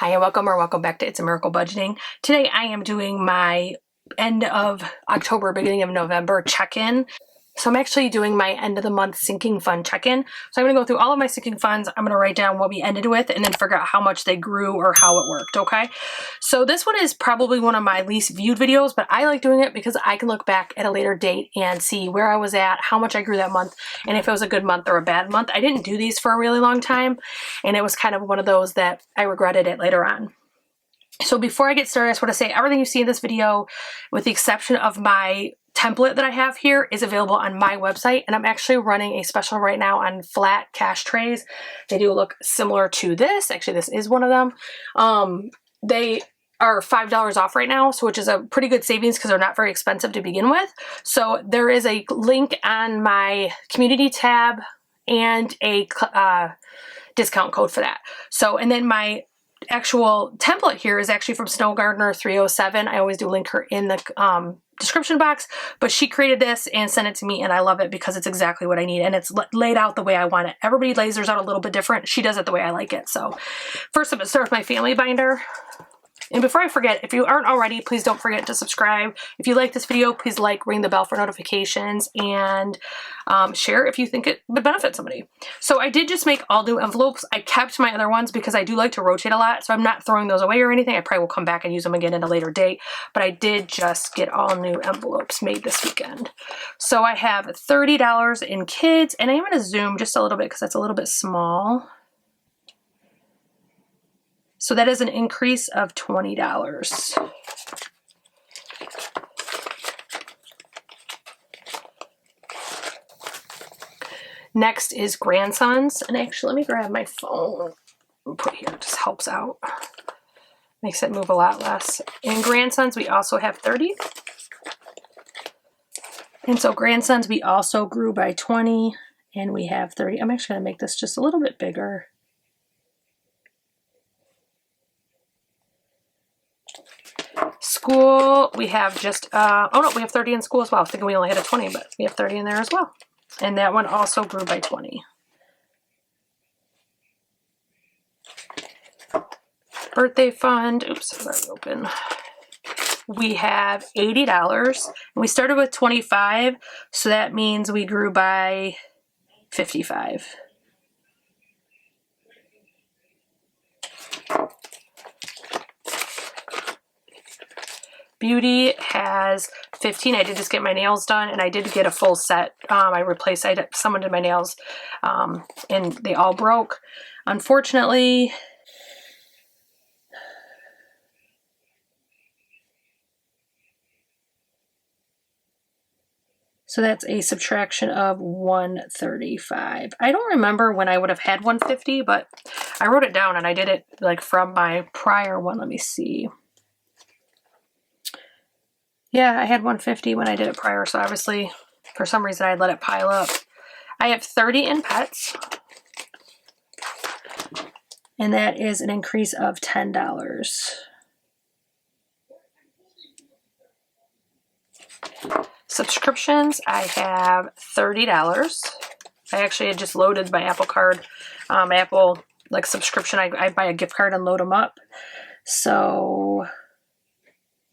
Hi and welcome back to It's a Miracle Budgeting. Today I am doing my end of October, beginning of November check-in. So I'm actually doing my end of the month sinking fund check-in. So I'm going to go through all of my sinking funds. I'm going to write down what we ended with and then figure out how much they grew or how it worked, okay? So this one is probably one of my least viewed videos, but I like doing it because I can look back at a later date and see where I was at, how much I grew that month, and if it was a good month or a bad month. I didn't do these for a really long time, and it was kind of one of those that I regretted it later on. So before I get started, I just want to say everything you see in this video, with the exception of my template that I have here, is available on my website, and I'm actually running a special right now on flat cash trays. They do look similar to this. Actually, this is one of them. They are $5 off right now, so which is a pretty good savings because they're not very expensive to begin with. So there is a link on my community tab and a discount code for that. So, and then my actual template here is actually from Snow Gardener 307. I always do link her in the description box, but she created this and sent it to me, and I love it because it's exactly what I need, and it's laid out the way I want it. Everybody lays theirs out a little bit different. She does it the way I like it. So first I'm going to start with my family binder. And before I forget, if you aren't already, please don't forget to subscribe. If you like this video, please like, ring the bell for notifications, and share if you think it would benefit somebody. So I did just make all new envelopes. I kept my other ones because I do like to rotate a lot, so I'm not throwing those away or anything. I probably will come back and use them again at a later date, but I did just get all new envelopes made this weekend. So I have $30 in kids, and I'm going to zoom just a little bit because that's a little bit small. So that is an increase of $20. Next is grandsons. And actually, let me grab my phone and put it here. It just helps out. Makes it move a lot less. In grandsons, we also have 30. And so grandsons, we also grew by 20. And we have 30. I'm actually going to make this just a little bit bigger. School, we have just, oh no, we have 30 in school as well. I was thinking we only had a 20, but we have 30 in there as well. And that one also grew by 20. Birthday fund, oops, let me open. We have $80. And we started with 25, so that means we grew by 55. Beauty has 15. I did just get my nails done, and I did get a full set. Someone did my nails, and they all broke, unfortunately. So that's a subtraction of 135. I don't remember when I would have had 150, but I wrote it down, and I did it like from my prior one. Let me see. Yeah, I had 150 when I did it prior, so obviously, for some reason, I let it pile up. I have 30 in pets, and that is an increase of $10. Subscriptions, I have $30. I actually had just loaded my Apple card, Apple like subscription. I buy a gift card and load them up. So...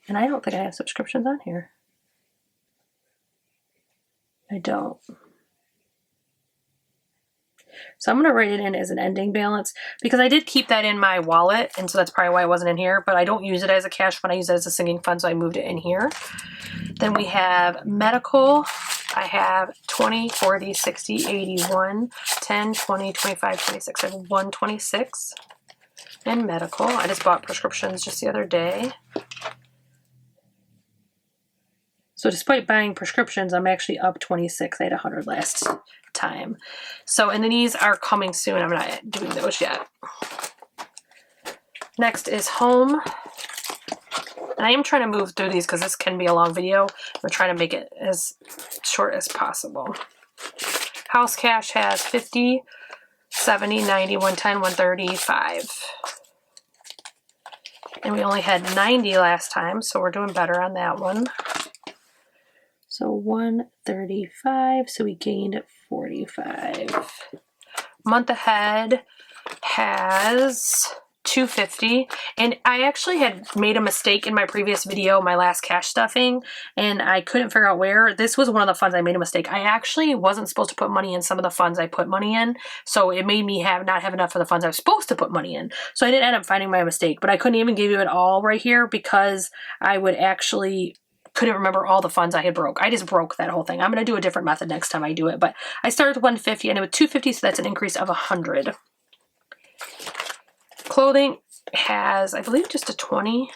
and I don't think I have subscriptions on here. I don't. So I'm going to write it in as an ending balance because I did keep that in my wallet, and so that's probably why it wasn't in here, but I don't use it as a cash fund. I use it as a sinking fund, so I moved it in here. Then we have medical. I have 20, 40, 60, 81, 10, 20, 25, 26. I have 126 in medical. I just bought prescriptions just the other day. So despite buying prescriptions, I'm actually up 26. I had 100 last time. So, and then these are coming soon. I'm not doing those yet. Next is home. And I am trying to move through these because this can be a long video. I'm trying to make it as short as possible. House cash has 50, 70, 90, 110, 135. And we only had 90 last time, so we're doing better on that one. So 135, so we gained 45. Month ahead has 250, and I actually had made a mistake in my previous video, my last cash stuffing, and I couldn't figure out where. This was one of the funds I made a mistake. I actually wasn't supposed to put money in some of the funds I put money in, so it made me not have enough for the funds I was supposed to put money in. So I did end up finding my mistake, but I couldn't even give you it all right here because I would actually couldn't remember all the funds I had broke. I just broke that whole thing. I'm going to do a different method next time I do it, but I started with 150 and it was 250, so that's an increase of 100. Clothing has, I believe, just a 20.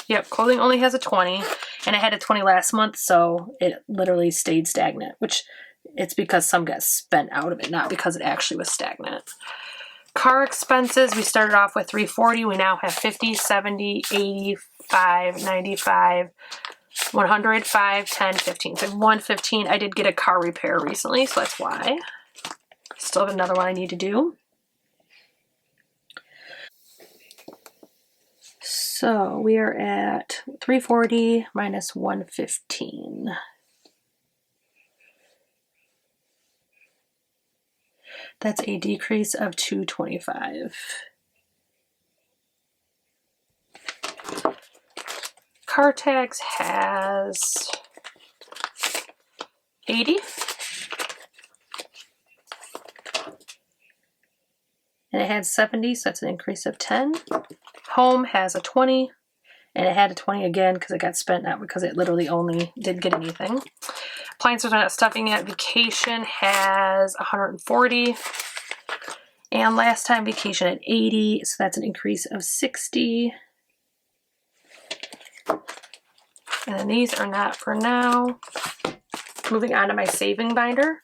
Yep, clothing only has a 20, and I had a 20 last month, so it literally stayed stagnant, which it's because some got spent out of it, not because it actually was stagnant. Car expenses, we started off with 340. We now have 50, 70, 85, 95, 100, 5, 10, 15. So 115. I did get a car repair recently, so that's why. Still have another one I need to do. So we are at 340 minus 115. That's a decrease of 225. Car tax has 80. And it had 70, so that's an increase of 10. Home has a 20, and it had a 20 again because it got spent, not because it literally only didn't get anything. Appliances are not stuffing yet. Vacation has 140. And last time vacation at 80, so that's an increase of 60. And then these are not for now. Moving on to my saving binder.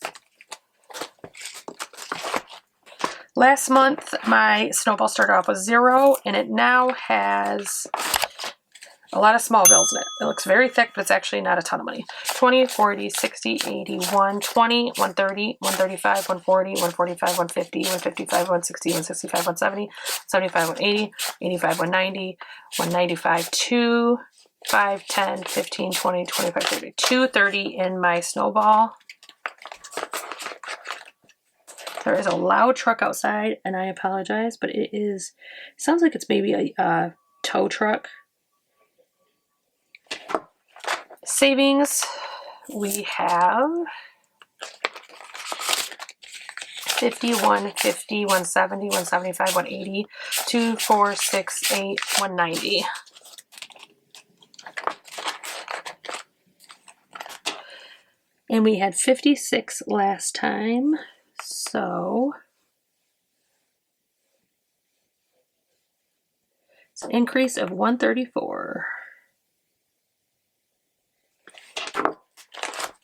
Last month, my snowball started off with 0, and it now has a lot of small bills in it. It looks very thick, but it's actually not a ton of money. 20, 40, 60, 80, 120, 130, 135, 140, 145, 150, 155, 160, 165, 170, 75, 180, 85, 190, 195, 2, 5, 10, 15, 20, 25, 30. 230 in my snowball. There is a loud truck outside, and I apologize, but sounds like it's maybe a tow truck. Savings, we have 50, 150, 170, 175, 180, 2, 4, 6, 8, 190. And we had 56 last time, so it's an increase of 134.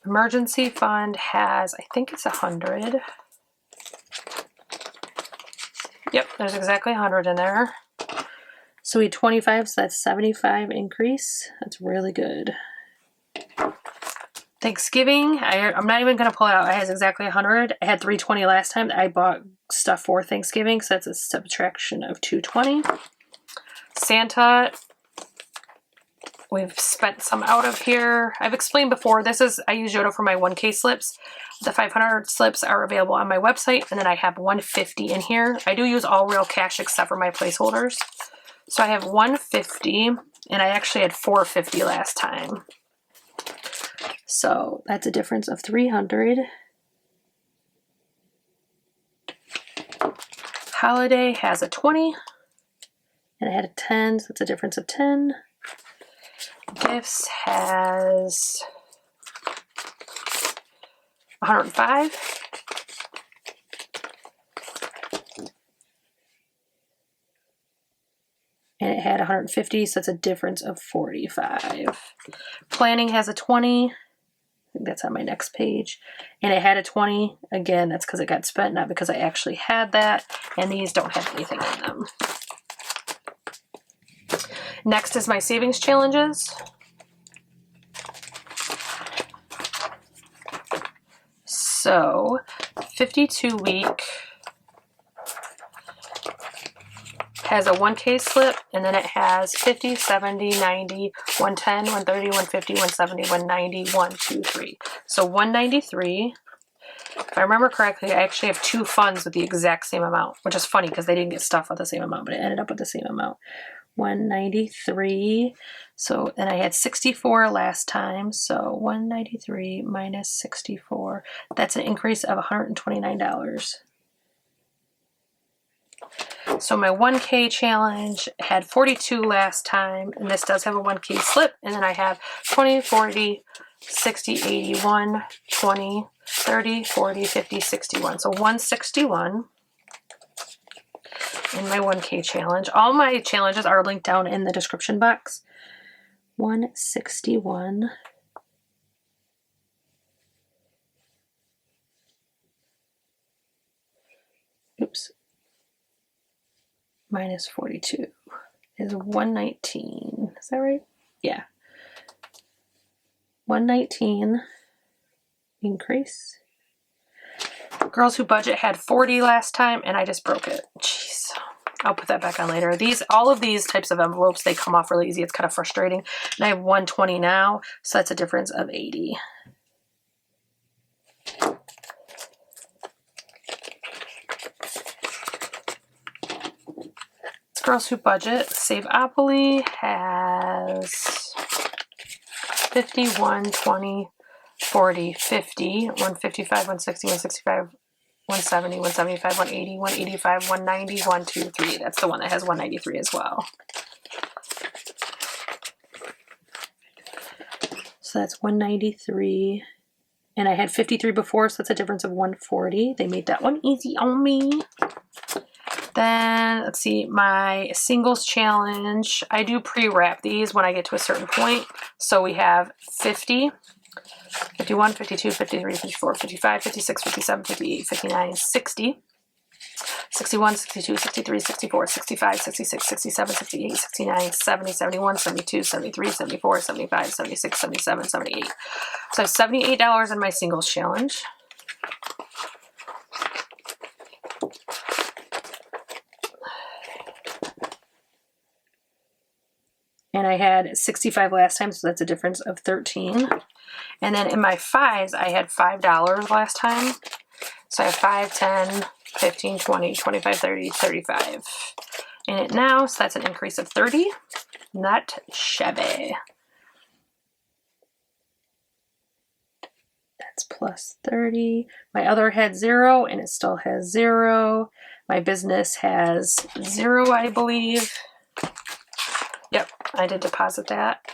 Emergency fund has, I think it's 100. Yep, there's exactly 100 in there. So we had 25, so that's 75 increase. That's really good. Thanksgiving, I'm not even going to pull it out. It has exactly 100. I had 320 last time. I bought stuff for Thanksgiving, so that's a subtraction of 220. Santa, we've spent some out of here. I've explained before, I use Yodo for my 1K slips. The 500 slips are available on my website, and then I have 150 in here. I do use all real cash except for my placeholders. So I have 150, and I actually had 450 last time. So that's a difference of 300. Holiday has a 20, and I had a 10, so it's a difference of 10. Gifts has 105. And it had 150, so it's a difference of 45. Planning has a 20. I think that's on my next page. And it had a 20. Again, that's because it got spent, not because I actually had that. And these don't have anything in them. Next is my savings challenges. So 52 week has a 1K slip, and then it has 50, 70, 90, 110, 130, 150, 170, 190, 1, 2, 3. So 193. If I remember correctly, I actually have 2 funds with the exact same amount, which is funny because they didn't get stuff with the same amount, but it ended up with the same amount. 193. So, and I had 64 last time. So 193 minus 64. That's an increase of $129. So my 1K challenge had 42 last time, and this does have a 1K slip, and then I have 20, 40, 60, 81, 20, 30, 40, 50, 61. So 161 in my 1K challenge. All my challenges are linked down in the description box. 161. Oops. Minus 42 is 119. Is that right? Yeah. 119 increase. Girls Who Budget had 40 last time, and I just broke it. Jeez. I'll put that back on later. All of these types of envelopes, they come off really easy. It's kind of frustrating. And I have 120 now, so that's a difference of 80. Girls Who Budget, Saveopoly has 50, 120, 40, 50, 155, 160, 165, 170, 175, 180, 185, 190, 123. That's the one that has 193 as well. So that's 193. And I had 53 before, so that's a difference of 140. They made that one easy on me. Then, let's see, my singles challenge. I do pre-wrap these when I get to a certain point. So we have 50, 51, 52, 53, 54, 55, 56, 57, 58, 59, 60, 61, 62, 63, 64, 65, 66, 67, 68, 69, 70, 71, 72, 73, 74, 75, 76, 77, 78. So I have $78 in my singles challenge. And I had 65 last time, so that's a difference of 13. And then in my fives, I had $5 last time. So I have 5, 10, 15, 20, 25, 30, 35 in it now. So that's an increase of 30. Not shabby. That's plus 30. My other had 0, and it still has 0. My business has 0, I believe. Yep, I did deposit that.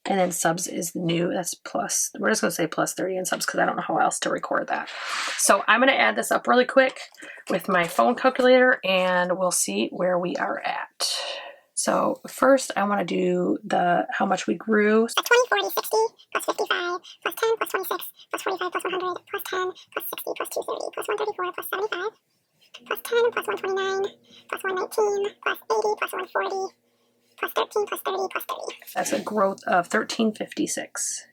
And then subs is new. That's plus, we're just going to say plus 30 in subs because I don't know how else to record that. So I'm going to add this up really quick with my phone calculator, and we'll see where we are at. So first I want to do how much we grew. 20, 40, 60, plus 55, plus 10, plus 26, plus 45, plus 100, plus 10, plus 60, plus 230, plus 134, plus 75. Plus 10, plus 129, plus 119, plus 80, plus 140, plus 13, plus 30, plus 30. That's a growth of 1356.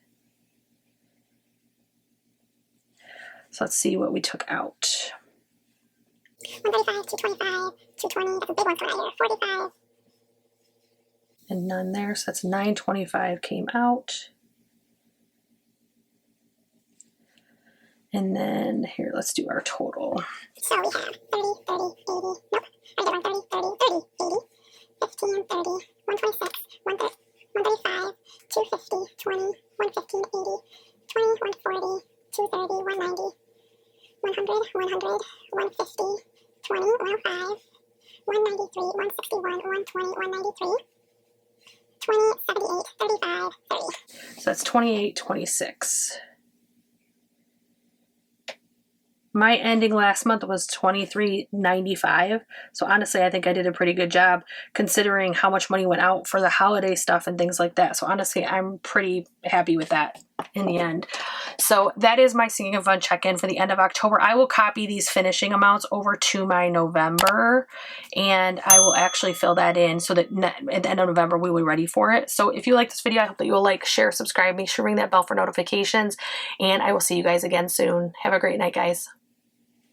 So let's see what we took out. 135, 225, 220, that's a big one for right here, 45. And none there, so that's 925 came out. And then here, let's do our total. So we have 30, 30, 80, nope, I did 30, 30, 30, 80, 15, 30, 126, 135, 250, 20, 115, 80, 20, 140, 230, 190, 100, 100, 150, 20, 105, 193, 161, 120, 193, 20, 78, 35, 30. So that's 2826. My ending last month was $23.95. So honestly, I think I did a pretty good job considering how much money went out for the holiday stuff and things like that. So honestly, I'm pretty happy with that in the end. So that is my Singing and Fun check-in for the end of October. I will copy these finishing amounts over to my November, and I will actually fill that in so that at the end of November, we will be ready for it. So if you like this video, I hope that you will like, share, subscribe, make sure to ring that bell for notifications, and I will see you guys again soon. Have a great night, guys.